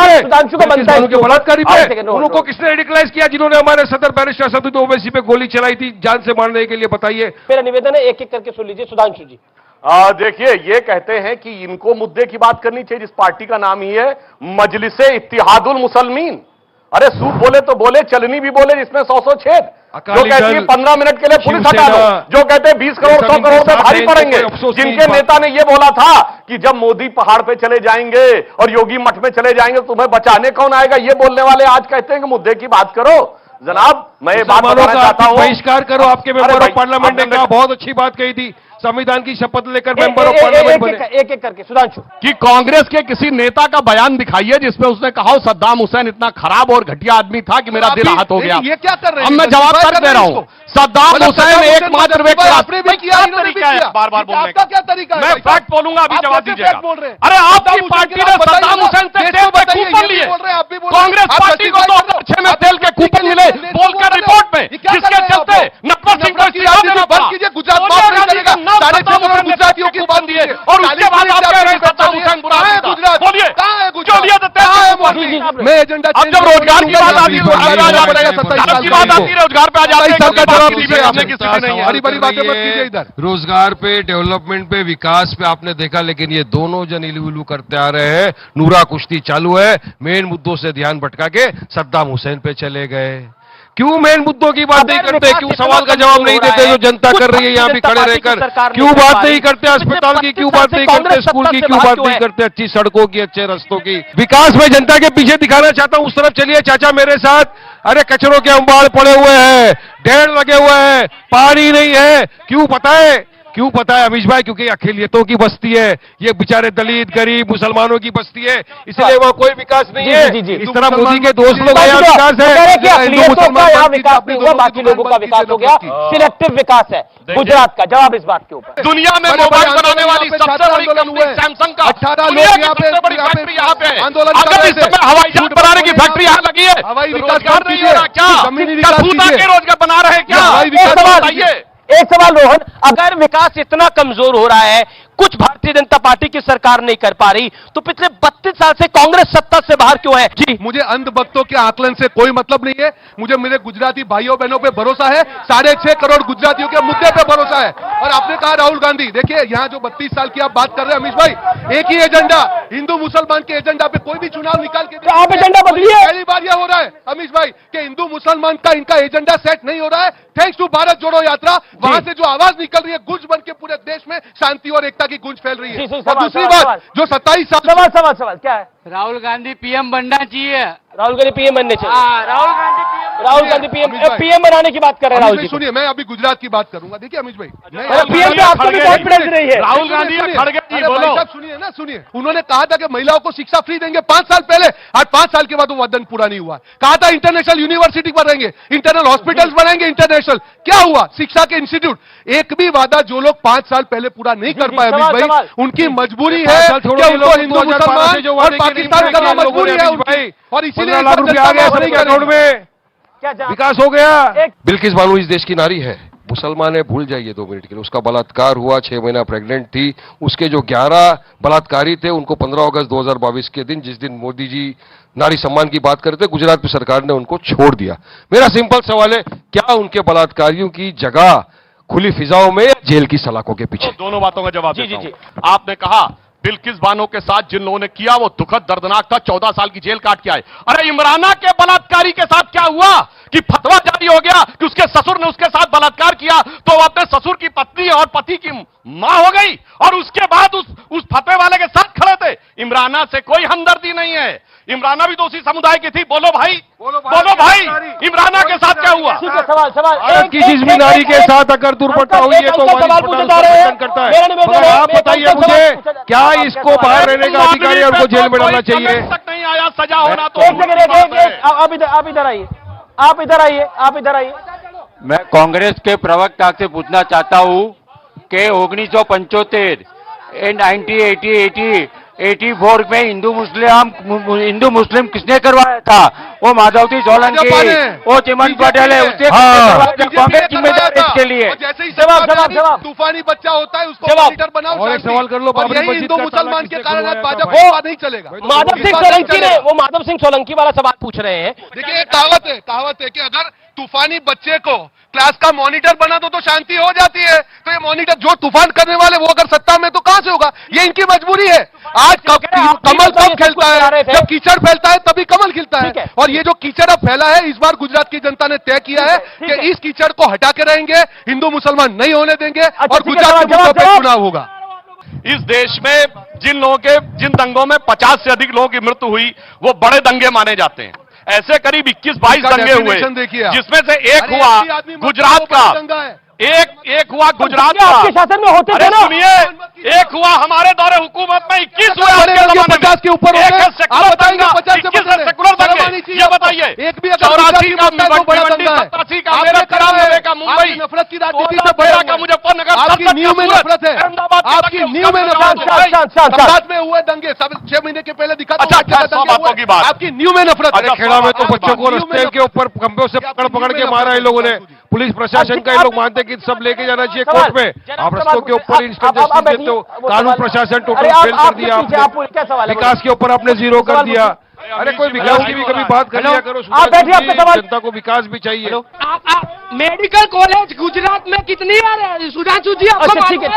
बलात्कारी पे उनको किसने रेडिकलाइज किया? जिन्होंने हमारे सदर बैरिस्टर असदुद्दीन ओवैसी पे गोली चलाई थी जान से मारने के लिए। बताइए। मेरा निवेदन है एक एक करके सुन लीजिए। सुधांशु जी, देखिए, ये कहते हैं कि इनको मुद्दे की बात करनी चाहिए जिस पार्टी का नाम ही है मजलिसे इत्तिहादुल मुसलमीन। अरे सूप बोले तो बोले, चलनी भी बोले जिसमें 100 छेद। अकाली जो कहती है दल, 15 मिनट के लिए पुलिस हटा दो, शिवसेना, जो कहते हैं 20 करोड़ 100 करोड़ में भारी पड़ेंगे, अफसोस नहीं जिनके बात। नेता ने ये बोला था कि जब मोदी पहाड़ पे चले जाएंगे और योगी मठ में चले जाएंगे तो तुम्हें बचाने कौन आएगा, ये बोलने वाले आज कहते हैं कि मुद्दे की बात करो। जनाब मैं ये बात बताना चाहता हूं, बहिष्कार करो। आपके अरे मेंबर भाई, ऑफ पार्लियामेंट ने आपने- कहा, बहुत अच्छी बात कही थी, संविधान की शपथ लेकर मेंबर ऑफ पार्लियामेंट बने। एक एक करके सुधांशु, कि कांग्रेस के किसी नेता का बयान दिखाइए जिसमें उसने कहा हो सद्दाम हुसैन इतना खराब और घटिया आदमी था कि मेरा दिल आहत हो गया। ये क्या कर रहे हैं? अब मैं जवाब कर दे रहा हूं, सद्दाम हुसैन एकमात्र व्यक्ति। आपने भी किया, इन्होंने भी किया। बार बार बोलने आपका क्या तरीका है? मैं भाई साहब? फैक्ट बोलूंगा, अभी आप जवाब कैसे दीजिएगा। फैक्ट बोल रहे हैं? अरे आपकी आप पार्टी मुझे ने बताइए सद्दाम ना, हुसैन से देश तेल को के बताइए, कूपन ये भी लिए। बोल रहे हैं, आप भी बोल रहे हैं। कांग्रेस आप पार्टी को justify 2006 में करो। तेल के कूपन मिले देश को बोलकर बोल रहे हैं। रिपोर्ट में, ये क्या कर जिसके रहे हैं चलते आप? नफरत सिंह को नफरत की इस्तीफा राजनीति देना बंद पड़ा। कीजिए, गुजरात सोनिया माफ नहीं गांधी करेगा। का नाम साढ़े सद्दाम 6 करोड़ हुसैन ने गुजरातियों की कूपन बात दिए कीजिए। और उसके बाद आप कह रहे हैं सद्दाम हुसैन बुरा कहाँ है आदमी था। गुजरात? बोलिए कहाँ है गुजरात? क्यों लिया था तेल कहाँ है के कूपन? मोदी? मैं एजेंडा अब जब रोजगार की बात आती है रोजगार पे आ जाते हैं, सत्ताईस धर्म साल की का बात आती है रोजगार पे आ जाते हैं। सत्ताईस साल का क्योंकि जवाब बाकी दीजिए हमने आप। किसी की नहीं है। बड़ी बड़ी बातें मत कीजिए इधर। रोजगार पे, डेवलपमेंट पे, विकास पे आपने देखा, लेकिन ये दोनों जन इलू करते आ रहे हैं। नूरा कुश्ती चालू है, मेन मुद्दों से ध्यान भटका के सद्दाम हुसैन पे चले गए। क्यों मेन मुद्दों की बात नहीं करते? क्यों सवाल का जवाब नहीं देते जो जनता कर रही है यहाँ भी खड़े रहकर? क्यों बात नहीं करते अस्पताल की? क्यों बात नहीं करते स्कूल की? क्यों बात नहीं करते अच्छी सड़कों की, अच्छे रास्तों की? विकास में जनता के पीछे दिखाना चाहता हूं, उस तरफ चलिए चाचा मेरे साथ। अरे कचरों के अंबाड़ पड़े हुए हैं, ढेर लगे हुए हैं, पानी नहीं है। क्यों पता है? क्यों पता है अमीश भाई? क्योंकि अखिलियतों की बस्ती है, ये बेचारे दलित गरीब मुसलमानों की बस्ती है, इसलिए वहाँ कोई विकास नहीं है। इस तरह मोदी के दोस्त लोग यहाँ विकास है। अखिलियतों का यहाँ विकास नहीं हुआ, बाकी लोगों का विकास हो गया, सिलेक्टिव विकास है गुजरात का। जवाब इस बात के ऊपर। दुनिया में मोबाइल बनाने वाली सबसे बड़ी कंपनी सैमसंग का 18 लोग दुनिया की यहाँ पे सबसे बड़ी फैक्ट्री यहाँ पे है। आंदोलन कर अगर रहे इस थे। समय हवाई जहाज बनाने की फैक्ट्री यहाँ लगी है, हवाई तो विकास रोजगार मत नहीं कीजिए। हो रहा क्या? जमीनी क्या विकास सूता कीजिए। के रोजगार बना रहे हैं क्या? हवाई एक विकास सवाल बताइए। एक सवाल रोहन, अगर विकास इतना कमजोर हो रहा है, कुछ भारतीय जनता पार्टी की सरकार नहीं कर पा रही, तो पिछले 32 साल से कांग्रेस सत्ता से बाहर क्यों है? जी, मुझे अंधभक्तों के आकलन से कोई मतलब नहीं है। मुझे मेरे गुजराती भाइयों बहनों पे भरोसा है, 6.5 करोड़ गुजरातियों के मुद्दे पे भरोसा है। और आपने कहा राहुल गांधी, देखिए यहाँ जो 32 साल की आप बात कर रहे हैं अमीश भाई, एक ही एजेंडा, हिंदू मुसलमान के एजेंडा पे कोई भी चुनाव निकाल के तो आप एजेंडा बदलिए। पहली बार यह हो रहा है अमीश भाई कि हिंदू मुसलमान का इनका एजेंडा सेट नहीं हो रहा है। थैंक्स टू भारत जोड़ो यात्रा, वहां से जो आवाज निकल रही है, गूंज बन के पूरे देश में शांति और एकता की गूंज फैल रही है। जी, और सवाल, दूसरी सवाल, बात, जो 27 साल सवाल क्या है? राहुल गांधी पीएम बनना चाहिए। राहुल गांधी पीएम बनने चाहिए। राहुल गांधी पीएम बनाने की बात कर रहे हैं राहुल जी। सुनिए, मैं अभी गुजरात की बात करूंगा। देखिए अमीश भाई, पीएम पे आपको भी कॉन्फिडेंस नहीं है। राहुल गांधी खड़गे जी, अरे भाई बोलो। साहब सुनिए ना, सुनिए। उन्होंने कहा था कि महिलाओं को शिक्षा फ्री देंगे 5 साल पहले, आज 5 साल के बाद वो वादन पूरा नहीं हुआ। कहा था इंटरनेशनल यूनिवर्सिटी बनाएंगे, इंटरनल हॉस्पिटल्स बनाएंगे इंटरनेशनल। क्या हुआ? शिक्षा के इंस्टीट्यूट, एक भी वादा जो लोग 5 साल पहले पूरा नहीं कर पाए अमीश भाई, उनकी मजबूरी है कि उनको हिंदू मुसलमान और पाकिस्तान करना मजबूरी है उनकी। और इसीलिए 15 लाख रुपए आ गए सबके अकाउंट में, क्या विकास हो गया। बिल्किस बानो इस देश की नारी है, मुसलमान है, भूल जाइए 2 मिनट के लिए। उसका बलात्कार हुआ, 6 महीना प्रेग्नेंट थी। उसके जो 11 बलात्कारी थे, उनको 15 अगस्त 2022 के दिन, जिस दिन मोदी जी नारी सम्मान की बात करते, गुजरात की सरकार ने उनको छोड़ दिया। मेरा सिंपल सवाल है, क्या उनके बलात्कारियों की जगह खुली फिजाओं में या जेल की सलाखों के पीछे? दोनों बातों का जवाब जी, देता जी, हूं। आपने कहा बिल्किस बानो के साथ जिन लोगों ने किया वो दुखद दर्दनाक था, 14 साल की जेल काट के आए। अरे इमराना के बलात्कारी के साथ क्या हुआ कि फतवा जारी हो गया कि उसके ससुर ने उसके साथ बलात्कार किया, तो वो अपने ससुर की पत्नी और पति की मां हो गई, और उसके बाद उस फतवे वाले के साथ खड़े थे। इमराना से कोई हमदर्दी नहीं है, इमराना भी तो उसी समुदाय की थी। बोलो भाई, बोलो भाई, इमराना के साथ क्या हुआ? ठीक है, सवाल भारत की जिस भी नारी के साथ अगर दुर्घटना हुई है तो सवाल पूछे जा रहे हैं। करता है। मगर आप बताइए मुझे, क्या इसको बाहर रहने का अधिकारी और उनको जेल में डालना चाहिए? तक नहीं आया, सजा होना तो एक सेकंड, आप इधर आइए, आप इधर आइए। मैं कांग्रेस के प्रवक्ता से पूछना चाहता हूं कि 1975 1980 84 में हिंदू मुस्लिम किसने करवाया था? वो माधवती सोलंकी, वो चिमन पटेल है, उससे कांग्रेस जिम्मेदार है इसके लिए। जैसे ही जवाब। तूफानी बच्चा होता है उसको लीडर बनाओ। और एक सवाल कर लो, बाबरी यही मस्जिद हिंदू का मुसलमान के ताला कारण आज किसने भाजपा खुलवाया को नहीं चलेगा। माधव सिंह सोलंकी वाला सवाल पूछ रहे हैं। देखिए, कहावत है कि अगर तूफानी बच्चे को क्लास का मॉनिटर बना दो तो शांति हो जाती है। तो ये मॉनिटर जो तूफान करने वाले वो अगर सत्ता में तो कहां से होगा? ये इनकी मजबूरी है। आज कमल कब खिलता है? जब कीचड़ फैलता है तभी कमल खिलता है। और ये जो कीचड़ अब फैला है, इस बार गुजरात की जनता ने तय किया है कि इस कीचड़ को हटा के रहेंगे, हिंदू मुसलमान नहीं होने देंगे और गुजरात के मुद्दों पर चुनाव होगा। इस देश में जिन दंगों में 50 से अधिक लोगों की मृत्यु हुई वो बड़े दंगे माने जाते हैं। ऐसे करीब 21-22 दंगे हुए, जिसमें से एक हुआ गुजरात का, एक हुआ गुजरात का। आपके शासन में होते थे ना? सुनिए, एक हुआ हमारे दौरे हुकूमत में, 21 हुए आपके जमाने में। 50 के ऊपर एक है सेकुलर दंगा, 21 दंगे। ये बताइए, एक भी 84 का भिवंडी, 87 का मेरठ, 93 का मुंबई, नफरत की राजनीति से 13 का मुजफ्फरनगर, आपकी नींव में नफरत है, आपकी नींव में नफरत है। साथ में हुए दंगे सब 6 महीने के पहले दिखा। अच्छा, 100 बातों की बात। आपकी नींव में नफरत है। खेड़ा में तो बच्चों को रास्ते के ऊपर खंभों से पकड़ के मारा इन लोगों ने। पुलिस प्रशासन का ये लोग मानते हैं कि सब लेके जाना चाहिए कोर्ट में। आप रस्तों के ऊपर इंस्टेंट जस्टिस देते हो। कानून प्रशासन टोटल फेल कर दिया आपने। विकास के ऊपर आपने जीरो कर दिया। अरे कोई विकास की भी कभी बात कर लिया करो। आप बैठिए, आपका सवाल। जनता को विकास भी चाहिए। मेडिकल कॉलेज गुजरात में कितनी है सुधांशु जी? अच्छा ठीक है,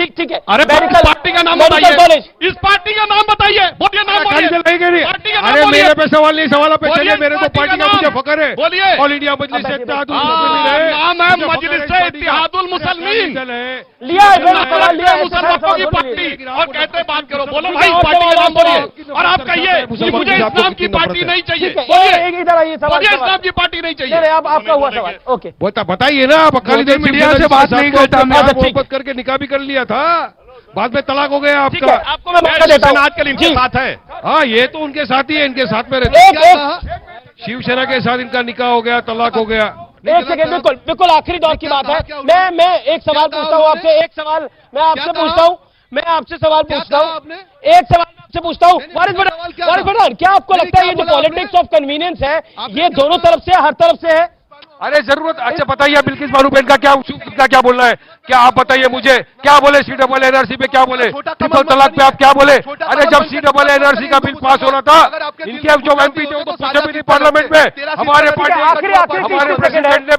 ठीक है। अरे पार्टी का नाम बताइए, इस पार्टी का नाम बताइए, बोलिए नाम बोलिए। अरे मेरे पे सवाल नहीं, सवाल पे चलिए। मेरे तो पार्टी का मुझे फकर है। बोलिए। ऑल इंडिया मजलिस से नाम है मजलिस से इत्तेहादुल मुसलमीन। लिया मुसलमानों की पार्टी, और कहते बात करो, बोलो भाई पार्टी का नाम बोलिए। और आप कहिए कि मुझे इस्लाम की पार्टी नहीं चाहिए। बोलिए, इधर आइए, सवाल मुझे इस्लाम की पार्टी नहीं चाहिए। आपका हुआ सवाल। ओके, बताइए ना। आप अकाली दल मीडिया से बात नहीं करता, मोहब्बत करके निकाह भी कर लिया था, बाद में तलाक हो गया आपका। आपको मैं मौका देता हूं। आजकल इनके साथ है। हाँ, ये तो उनके साथ ही है, इनके साथ में रहते हैं। शिवसेना के साथ इनका निकाह हो गया, तलाक हो गया। एक सेकंड, बिल्कुल आखिरी दौर की बात है। मैं एक सवाल पूछता हूँ आपसे, एक सवाल मैं आपसे पूछता हूँ, एक सवाल आपसे पूछता हूँ। वारिस पठान, क्या आपको लगता है ये जो पॉलिटिक्स ऑफ कन्वीनियंस है, ये दोनों तरफ से, हर तरफ से है? अरे जरूरत। अच्छा बताइए, बिल्किस बानो बहन का क्या बोलना है? क्या आप बताइए मुझे, क्या बोले सीडब्ल्यू एनआरसी पे, क्या बोले ट्रिपल तलाक पे, आप क्या बोले? अरे जब सीडब्ल्यू एनआरसी का बिल पास हो रहा था, इनके अब जो एमपी थे वो तो पूछे भी नहीं पार्लियामेंट में। हमारे पार्टी हमारे प्रेसिडेंट ने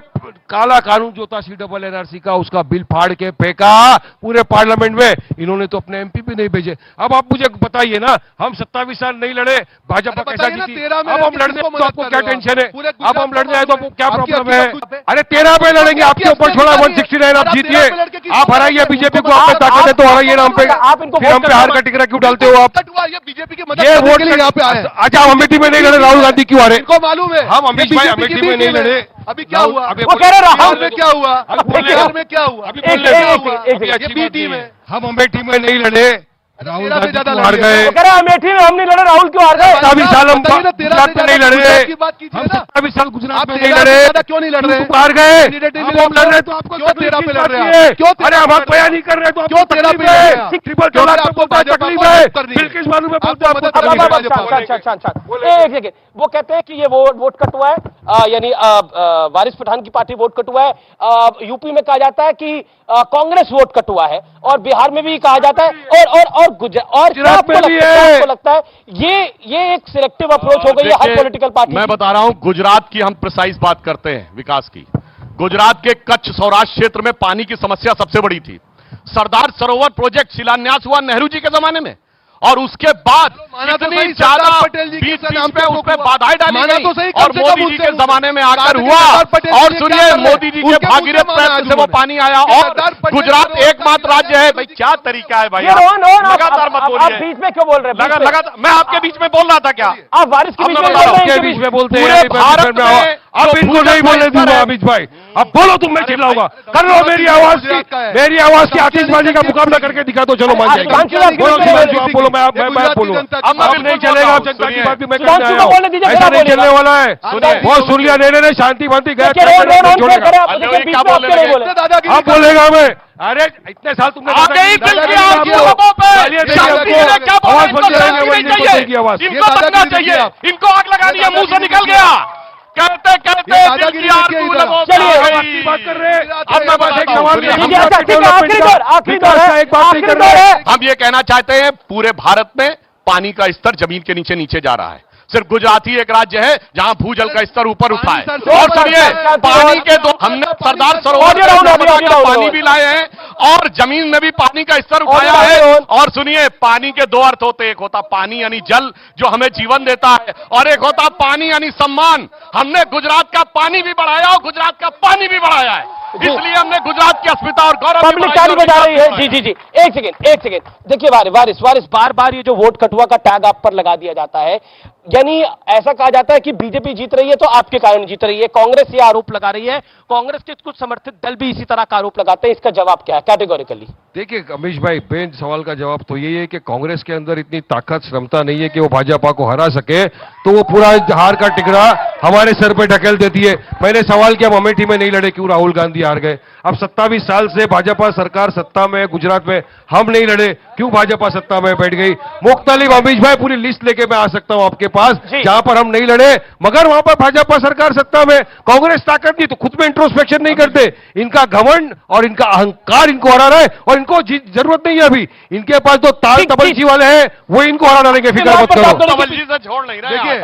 काला कानून जो था सीडब्ल्यू एनआरसी का, उसका बिल फाड़ के फेंका पूरे पार्लियामेंट में। इन्होंने तो अपने एमपी भी नहीं भेजे। अब आप मुझे बताइए ना, हम 27 साल नहीं लड़े, भाजपा कैसा जीती? अब हम लड़ने तो आपको क्या टेंशन है? अब हम लड़ने आए तो आपको क्या प्रॉब्लम है? अरे 13 पे लड़ेंगे, आपके ऊपर छोड़ा 169, आप जीतिए, आप हराइए बीजेपी को, आप में ताकत है तो हराइए नाम पे। फिर हम पे हार का टिकरा क्यों डालते हो आप? बीजेपी की मदद करने के लिए यहाँ पे आए। अच्छा, हम अमेठी में नहीं लड़े, राहुल गांधी क्यों हारे? इनको मालूम है हम अमेठी में नहीं लड़े। अभी क्या हुआ? वो कह रहे राहुल में क्या हुआ? बिहार में क्या हुआ? अभी बोल रहे ये बी टीम है। हम अमेठी में नहीं लड़े, राहुल गांधी क्यों हार गए? अमेठी में हम नहीं लड़े, राहुल क्यों हार गए? 27 साल हम गुजरात में नहीं लड़े, हम 27 साल गुजरात में नहीं लड़े, क्यों नहीं लड़ रहे? हार गए। हम लड़ रहे तो आपको क्यों 13 पे लड़ रहे हैं? क्यों? अरे हम बयान नहीं कर रहे तो क्यों 13 पे लड़ रहे हैं? ट्रिपल तलाक पे बोलता है, तकलीफ है, बिल्किस बानो में बोलता है आपको तकलीफ है। एक सेकंड, वो कहते हैं कि ये वोट कटुआ है, यानी वारिस पठान की पार्टी वोट कटुआ है। यूपी में कहा जाता है कि कांग्रेस वोट कटुआ है, और बिहार में भी कहा जाता है, और गुजरात क्या आपको लगता है ये एक सिलेक्टिव अप्रोच हो गई है हर पॉलिटिकल पार्टी? मैं बता रहा हूं, गुजरात की हम प्रिसाइज बात करते हैं, विकास की। गुजरात के कच्छ सौराष्ट्र क्षेत्र में पानी की समस्या सबसे बड़ी थी। सरदार सरोवर प्रोजेक्ट शिलान्यास हुआ नेहरू जी के जमाने में, और उसके बाद इतनी ज्यादा बीच में उसमें बाधाएं डाली गई, और मोदी जी के जमाने में आकर हुआ। और सुनिए, मोदी जी के भागीरथ प्रयत्न से वो पानी आया, और गुजरात एकमात्र राज्य है। भाई क्या तरीका है भाई, लगातार मत बोलिए। आप बीच में क्यों बोल रहे हैं? लगातार मैं आपके बीच में बोल रहा था क्या? आप वारिस के बीच में बोलते हैं? भारत में अब इनको नहीं बोलने दूंगा अमित भाई। अब बोलो तुम, मैं चिल्लाऊंगा। कर लो मेरी आवाज की आतिशबाजी का मुकाबला करके दिखा दो, चलो मान जाएगा। बोलो, मैं बोलूँ। अब नहीं चलेगा, अब जनता की बात भी मैं करने आया हूं। ऐसा नहीं चलने वाला है। बहुत सुन लिया, नहीं शांति बनती गए। अब बोलेगा मैं। अरे इतने साल तुमने आवाज बनना चाहिए, इनको आग लगानी है, मुंह से निकल गया कहते चलिए बात कर रहे हैं। अब मैं बस एक सवाल हम ये कहना चाहते हैं, पूरे भारत में पानी का स्तर जमीन के नीचे नीचे जा रहा है। सिर्फ गुजरात ही एक राज्य है जहां भूजल का स्तर ऊपर उठा है। सर, और सुनिए, पानी के दो हमने सरदार सरोवर का पानी भी लाए हैं और जमीन में भी पानी का स्तर उठाया है। और सुनिए, पानी के दो अर्थ होते हैं, एक होता पानी यानी जल जो हमें जीवन देता है, और एक होता पानी यानी सम्मान। हमने गुजरात का पानी भी बढ़ाया और गुजरात का पानी भी बढ़ाया है, इसलिए हमने गुजरात की अस्मिता और गौरव पब्लिक ताली बजा रही है। जी जी जी, एक सेकेंड देखिए, वारिस बार बार ये जो वोट कटुआ का टैग आप पर लगा दिया जाता है, यानी ऐसा कहा जाता है कि बीजेपी जीत रही है तो आपके कारण जीत रही है, कांग्रेस ये आरोप लगा रही है, कांग्रेस के कुछ समर्थित दल भी इसी तरह का आरोप लगाते हैं, इसका जवाब क्या है कैटेगोरिकली? देखिए अमीश भाई, बेन सवाल का जवाब तो यही है कि कांग्रेस के अंदर इतनी ताकत क्षमता नहीं है कि वो भाजपा को हरा सके, तो वो पूरा हार का टिकरा हमारे सर पे ढकेल देती है। मैंने सवाल किया, हम अमेठी में नहीं लड़े, क्यों राहुल गांधी हार गए? अब 27 साल से भाजपा सरकार सत्ता में गुजरात में, हम नहीं लड़े, क्यों भाजपा सत्ता में बैठ गई? मुख्तलिफ अमीश भाई पूरी लिस्ट लेके मैं आ सकता हूं आपके पास जहां पर हम नहीं लड़े, मगर वहां पर भाजपा सरकार सत्ता में, कांग्रेस ताकत नहीं, तो खुद में इंट्रोस्पेक्शन नहीं करते। इनका घमंड और इनका अहंकार इनको हरा रहा है, और इनको जरूरत नहीं है अभी, इनके पास तो ताल तबलजी वाले हैं, वो इनको हरा डालेंगे, फिक्र मत करो। तबलजी से छोड़ नहीं रहे। देखिए,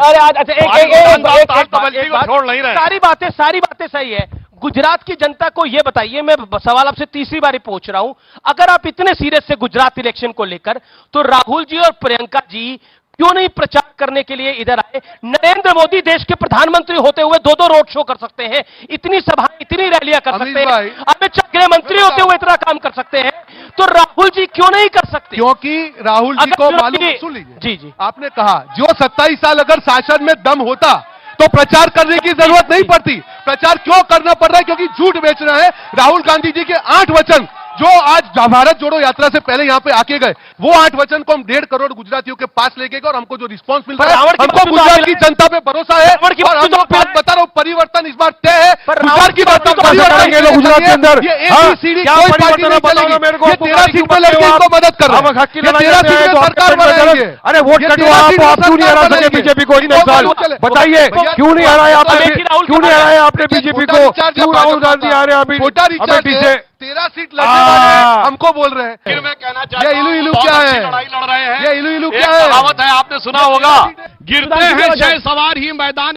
छोड़ नहीं रहे। सारी बातें सही है। गुजरात की जनता को यह बताइए, मैं सवाल आपसे तीसरी बार पूछ रहा हूं, अगर आप इतने सीरियस से गुजरात इलेक्शन को लेकर, तो राहुल जी और प्रियंका जी क्यों नहीं प्रचार करने के लिए इधर आए? नरेंद्र मोदी देश के प्रधानमंत्री होते हुए 2-2 रोड शो कर सकते हैं, इतनी सभाएं, इतनी रैलियां कर सकते हैं, अमित शाह गृह मंत्री होते हुए इतना काम कर सकते हैं, तो राहुल जी क्यों नहीं कर सकते? क्योंकि राहुल जी को मालूम, सुन लीजिए जी, आपने कहा जो 27 साल अगर शासन में दम होता तो प्रचार करने की जरूरत नहीं पड़ती। प्रचार क्यों करना पड़ रहा है? क्योंकि झूठ बेचना है। राहुल गांधी जी के 8 वचन जो आज भारत जोड़ो यात्रा से पहले यहाँ पे आके गए, वो 8 वचन को हम 1.5 करोड़ गुजरातियों के पास लेके गए, और हमको जो रिस्पांस मिल रहा है, हमको गुजरात की जनता पे भरोसा है, और हम लोग बात बता रहा हूँ, परिवर्तन इस बार तय है। गुजरात की बात करेंगे लोग गुजरात के अंदर, ये ABCD कोई पार्टी नहीं चलेगी। ये 13 सीट पे लड़के इनको मदद कर रहे हैं, ये 13 सीट में सरकार बनाएंगे। अरे वोट कटवा आप क्यों नहीं हरा सके बीजेपी को? बताइए क्यों नहीं हराया आपने? क्यों नहीं हराया आपने बीजेपी को? क्यों राहुल गांधी आ रहे हैं अभी अमेठी से? 13 सीट लड़ने वाले हैं, हमको बोल रहे हैं। फिर मैं कहना चाहता हूं, ये इलू क्या है? लड़ाई लड़ रहे हैं। ये इलू क्या एक है? कहावत है, आपने सुना होगा, गिरते हैं जय सवार ही मैदान